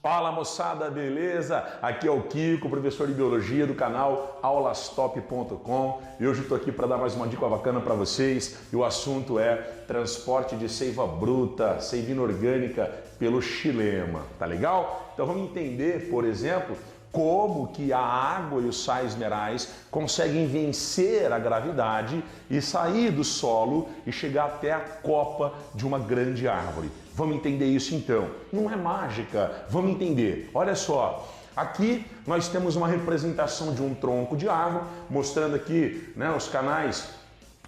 Fala moçada, beleza? Aqui é o Kiko, professor de Biologia do canal aulastop.com, e hoje eu estou aqui para dar mais uma dica bacana para vocês, e o assunto é transporte de seiva bruta, seiva inorgânica pelo xilema, tá legal? Então vamos entender, por exemplo, como que a água e os sais minerais conseguem vencer a gravidade e sair do solo e chegar até a copa de uma grande árvore. Vamos entender isso então. Não é mágica, vamos entender. Olha só, aqui nós temos uma representação de um tronco de árvore, mostrando aqui, né, os canais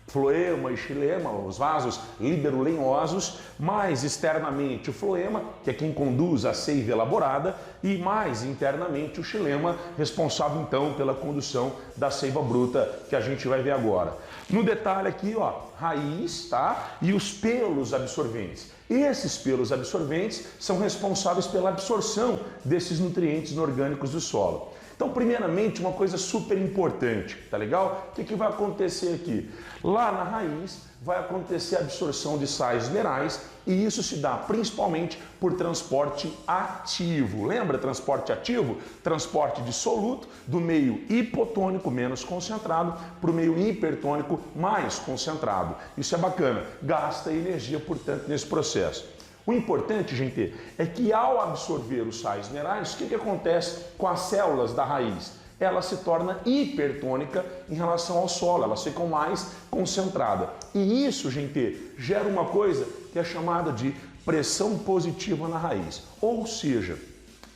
floema e xilema, os vasos liberolenhosos, mais externamente o floema, que é quem conduz a seiva elaborada, e mais internamente o xilema, responsável então pela condução da seiva bruta, que a gente vai ver agora. No detalhe aqui, ó, raiz, tá? E os pelos absorventes. Esses pelos absorventes são responsáveis pela absorção desses nutrientes inorgânicos do solo. Então, primeiramente, uma coisa super importante, tá legal? O que vai acontecer aqui? Lá na raiz vai acontecer a absorção de sais minerais e isso se dá principalmente por transporte ativo. Lembra transporte ativo? Transporte de soluto do meio hipotônico, menos concentrado, para o meio hipertônico, mais concentrado. Isso é bacana, gasta energia, portanto, nesse processo. O importante, gente, é que ao absorver os sais minerais, o que acontece com as células da raiz? Ela se torna hipertônica em relação ao solo, elas ficam mais concentradas. E isso, gente, gera uma coisa que é chamada de pressão positiva na raiz. Ou seja,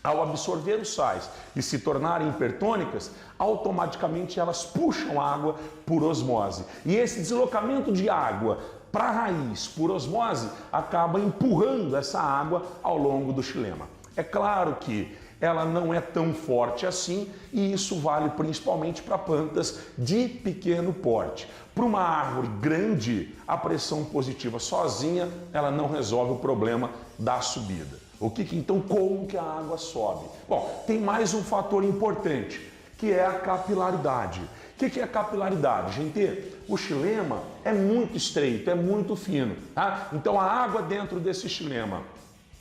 ao absorver os sais e se tornarem hipertônicas, automaticamente elas puxam água por osmose. E esse deslocamento de água para a raiz por osmose acaba empurrando essa água ao longo do xilema. É claro que ela não é tão forte assim e isso vale principalmente para plantas de pequeno porte. Para uma árvore grande, a pressão positiva sozinha ela não resolve o problema da subida. Então como que a água sobe? Bom, tem mais um fator importante, que é a capilaridade. O que é a capilaridade, gente? O xilema é muito estreito, é muito fino, tá? Então a água dentro desse xilema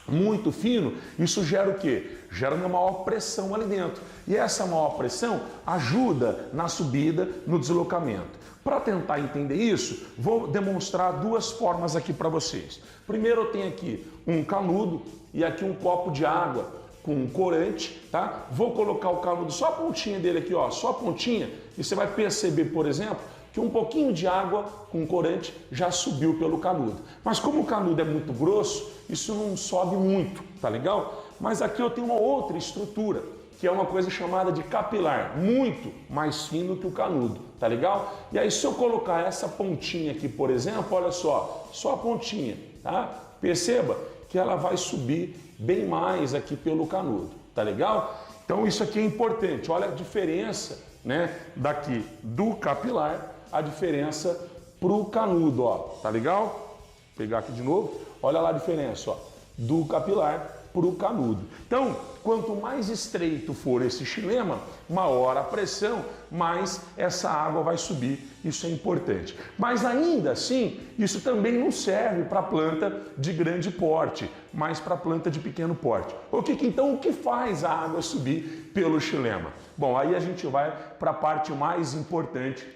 muito fino, isso gera o quê? Gera uma maior pressão ali dentro. E essa maior pressão ajuda na subida, no deslocamento. Para tentar entender isso, vou demonstrar duas formas aqui para vocês. Primeiro eu tenho aqui um canudo e aqui um copo de água com um corante, tá? Vou colocar o canudo, só a pontinha dele aqui, ó, só a pontinha, e você vai perceber, por exemplo, que um pouquinho de água com corante já subiu pelo canudo. Mas como o canudo é muito grosso, isso não sobe muito, tá legal? Mas aqui eu tenho uma outra estrutura, que é uma coisa chamada de capilar, muito mais fino que o canudo, tá legal? E aí se eu colocar essa pontinha aqui, por exemplo, olha só a pontinha, tá? Perceba que ela vai subir bem mais aqui pelo canudo, tá legal? Então isso aqui é importante, olha a diferença, né, daqui do capilar, a diferença pro canudo, ó, tá legal? Vou pegar aqui de novo, olha lá a diferença, ó, do capilar pro canudo. Então, quanto mais estreito for esse xilema, maior a pressão, mais essa água vai subir. Isso é importante. Mas ainda assim, isso também não serve para planta de grande porte, mas para planta de pequeno porte. Então, o que faz a água subir pelo xilema? Bom, aí a gente vai para a parte mais importante.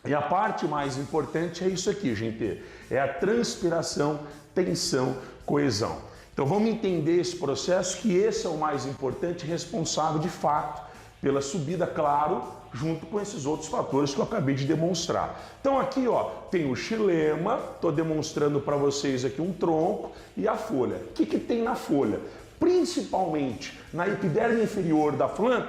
E a parte mais importante é isso aqui, gente. É a transpiração, tensão, coesão. Então vamos entender esse processo, que esse é o mais importante, responsável de fato pela subida, claro, junto com esses outros fatores que eu acabei de demonstrar. Então aqui, ó, tem o xilema, estou demonstrando para vocês aqui um tronco e a folha. O que tem na folha? Principalmente na epiderme inferior da folha,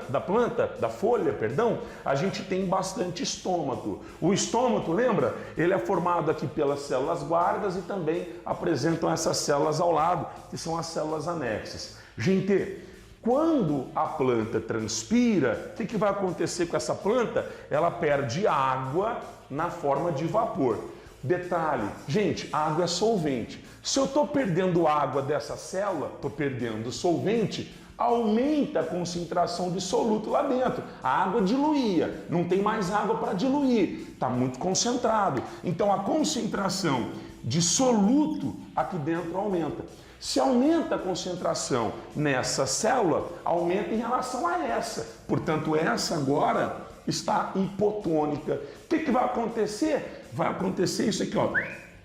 a gente tem bastante estômato. O estômato, lembra? Ele é formado aqui pelas células guardas e também apresentam essas células ao lado, que são as células anexas. Gente, quando a planta transpira, o que vai acontecer com essa planta? Ela perde água na forma de vapor. Detalhe, gente, a água é solvente. Se eu estou perdendo água dessa célula, estou perdendo solvente, aumenta a concentração de soluto lá dentro. A água diluía, não tem mais água para diluir, está muito concentrado. Então a concentração de soluto aqui dentro aumenta. Se aumenta a concentração nessa célula, aumenta em relação a essa. Portanto, essa agora está hipotônica. O que vai acontecer? Vai acontecer isso aqui, ó,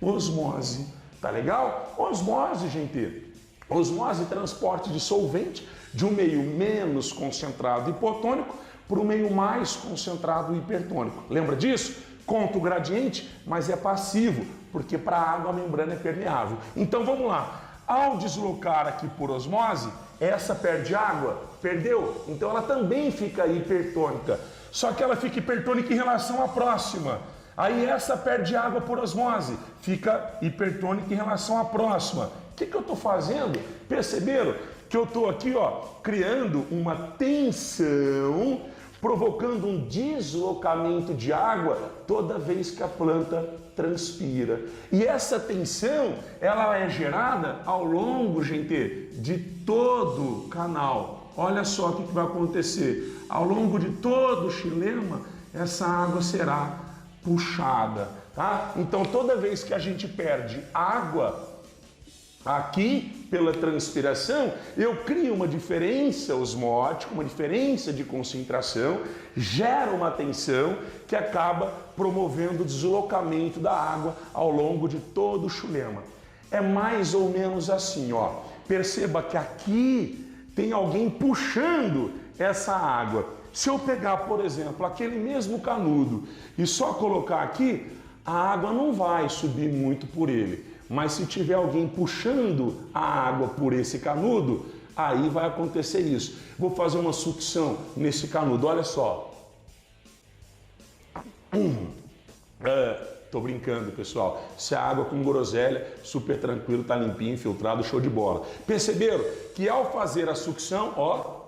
osmose. Tá legal? Osmose, gente. Osmose, transporte de solvente de um meio menos concentrado hipotônico para um meio mais concentrado hipertônico. Lembra disso? Conta o gradiente, mas é passivo, porque para a água a membrana é permeável. Então vamos lá. Ao deslocar aqui por osmose, essa perde água? Perdeu. Então ela também fica hipertônica. Só que ela fica hipertônica em relação à próxima. Aí essa perde água por osmose, fica hipertônica em relação à próxima. O que eu estou fazendo? Perceberam que eu estou aqui, ó, criando uma tensão, provocando um deslocamento de água toda vez que a planta transpira. E essa tensão, ela é gerada ao longo, gente, de todo o canal. Olha só o que vai acontecer. Ao longo de todo o xilema, essa água será puxada, tá? Então, toda vez que a gente perde água aqui pela transpiração, eu crio uma diferença osmótica, uma diferença de concentração, gera uma tensão que acaba promovendo o deslocamento da água ao longo de todo o xilema. É mais ou menos assim, ó. Perceba que aqui tem alguém puxando essa água. Se eu pegar, por exemplo, aquele mesmo canudo e só colocar aqui, a água não vai subir muito por ele. Mas se tiver alguém puxando a água por esse canudo, aí vai acontecer isso. Vou fazer uma sucção nesse canudo, olha só. Tô brincando, pessoal. Se a água com groselha, super tranquilo, tá limpinho, filtrado, show de bola. Perceberam que ao fazer a sucção, ó,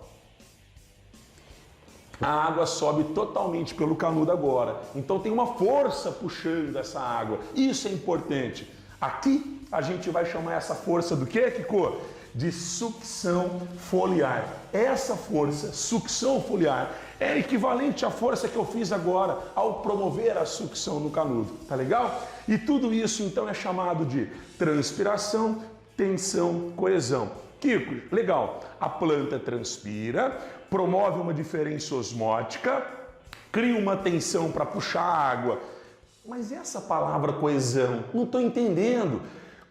a água sobe totalmente pelo canudo agora. Então tem uma força puxando essa água. Isso é importante. Aqui a gente vai chamar essa força do quê, Kiko? De sucção foliar. Essa força, sucção foliar, é equivalente à força que eu fiz agora ao promover a sucção no canudo. Tá legal? E tudo isso então é chamado de transpiração, tensão, coesão. Kiko, legal. A planta transpira, promove uma diferença osmótica, cria uma tensão para puxar a água. Mas essa palavra coesão, não estou entendendo.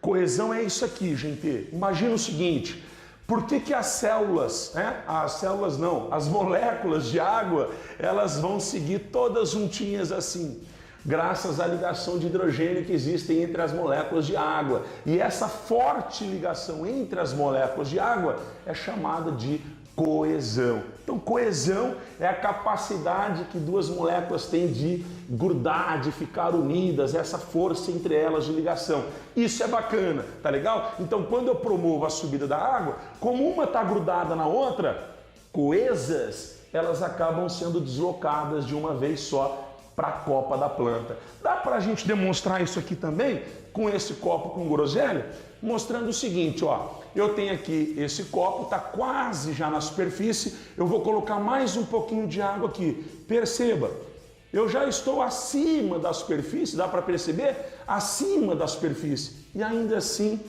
Coesão é isso aqui, gente. Imagina o seguinte, por que as células, as moléculas de água, elas vão seguir todas juntinhas assim? Graças à ligação de hidrogênio que existe entre as moléculas de água. E essa forte ligação entre as moléculas de água é chamada de coesão. Então, coesão é a capacidade que duas moléculas têm de grudar, de ficar unidas, essa força entre elas de ligação. Isso é bacana, tá legal? Então, quando eu promovo a subida da água, como uma está grudada na outra, coesas, elas acabam sendo deslocadas de uma vez só para a copa da planta. Dá para a gente demonstrar isso aqui também com esse copo com groselha? Mostrando o seguinte, ó, eu tenho aqui esse copo, está quase já na superfície, eu vou colocar mais um pouquinho de água aqui. Perceba, eu já estou acima da superfície, dá para perceber? Acima da superfície. E ainda assim,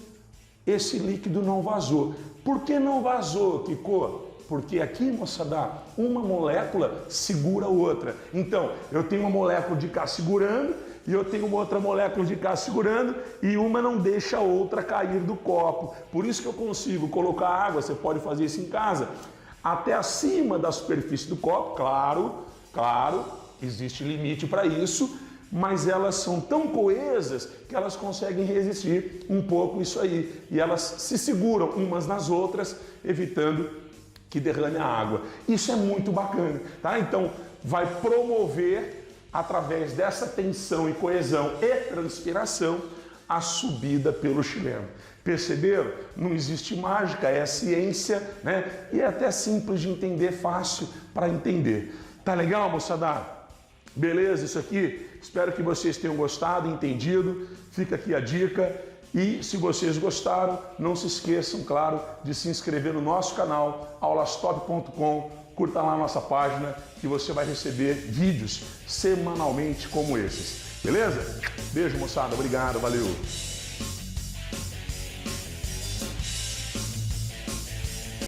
esse líquido não vazou. Por que não vazou, Kiko? Porque aqui, moçada, uma molécula segura a outra. Então, eu tenho uma molécula de cá segurando e eu tenho uma outra molécula de cá segurando e uma não deixa a outra cair do copo. Por isso que eu consigo colocar água, você pode fazer isso em casa, até acima da superfície do copo. Claro, existe limite para isso, mas elas são tão coesas que elas conseguem resistir um pouco isso aí. E elas se seguram umas nas outras, evitando que derrame a água. Isso é muito bacana, tá? Então, vai promover, através dessa tensão e coesão e transpiração, a subida pelo xilema. Perceberam? Não existe mágica, é ciência, né? E é até simples de entender, fácil para entender. Tá legal, moçada? Beleza isso aqui? Espero que vocês tenham gostado, entendido. Fica aqui a dica. E se vocês gostaram, não se esqueçam, claro, de se inscrever no nosso canal, aulastop.com. Curta lá a nossa página que você vai receber vídeos semanalmente como esses. Beleza? Beijo, moçada. Obrigado. Valeu.